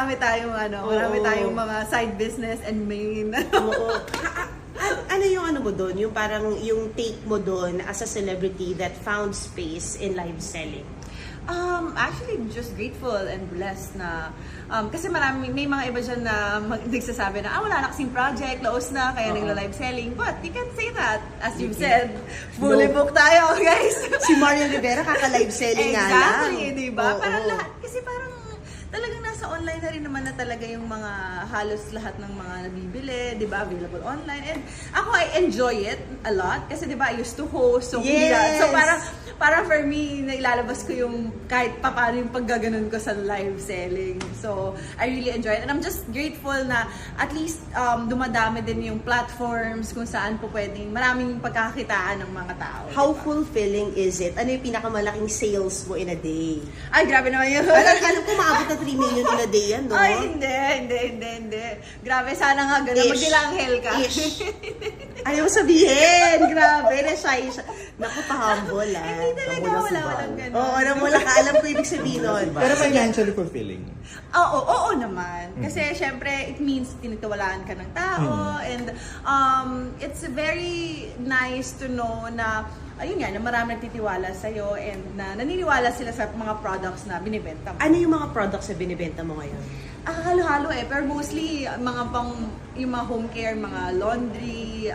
Marami tayong mga side business and main. Oo. Ano yung ano mo doon? Yung parang yung take mo doon as a celebrity that found space in live selling? Actually, just grateful and blessed na kasi may mga iba dyan na nagsasabi na wala na kasing project, laos na, kaya nagla-live selling. But you can't say that. As you said, fully booked tayo, guys. Si Marian Rivera kaka-live selling nga lang. Exactly, di ba? Parang lahat, kasi parang talagang nasa online na rin naman na talaga yung mga halos lahat ng mga nabibili, di ba? Available online. And ako, I enjoy it a lot kasi di ba, I used to host. So, so parang for me, nailalabas ko yung kahit paano yung paggaganon ko sa live selling. So, I really enjoy it. And I'm just grateful na at least dumadami din yung platforms kung saan po pwedeng maraming pagkakakitaan ng mga tao. How fulfilling is it? Ano yung pinakamalaking sales mo in a day? Ay, grabe naman yun. Alam ko maabot na 3 million in a day yan, no? Ay, hindi. Grabe, sana nga gano'n. Magdilanghel ka. Ayaw sabihin. Grabe, na-shy siya. Naku, pa-humble, Hindi talaga, walang gano'n. Oo, wala ka. Alam ko ibig sabihin nun. Pero financially fulfilling. Oo naman. Kasi syempre, it means tinitiwalaan ka ng tao. And it's very nice to know na ayun nga, na marami nagtitiwala sa'yo and na naniniwala sila sa mga products na binibenta mo. Ano yung mga products na binibenta mo ngayon? Halo-halo pero mostly yung mga home care, mga laundry,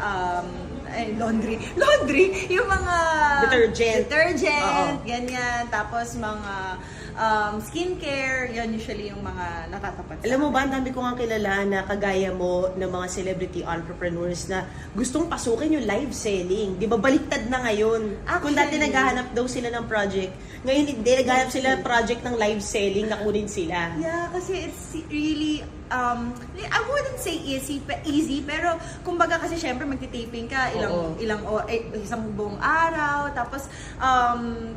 yung mga detergent, ganyan, tapos mga skincare, yan usually yung mga natatapat. Alam mo ba, ang dami ko nga kilala na kagaya mo ng mga celebrity entrepreneurs na gustong pasukin yung live selling. Di ba, baliktad na ngayon. Kung dati naghahanap daw sila ng project, ngayon hindi, naghahanap sila project ng live selling, nakunin sila. Yeah, kasi it's really, I wouldn't say easy, pero kumbaga kasi syempre magti-taping ka isang buong araw, tapos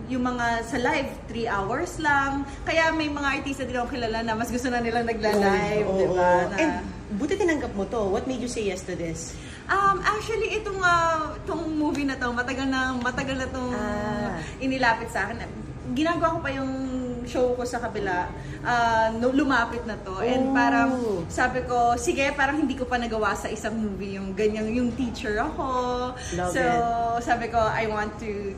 yung mga sa live 3 hours lang, kaya may mga artista din ako kilala na mas gusto na nilang nagla-live, di ba? And buti tinanggap mo to. What made you say yes to this? Actually, itong movie na to, matagal na itong inilapit sa akin. Ginagawa ko pa yung show ko sa kabila, lumapit na to. And parang sabi ko, sige, parang hindi ko pa nagawa sa isang movie yung ganyan, yung teacher ako. Sabi ko, I want to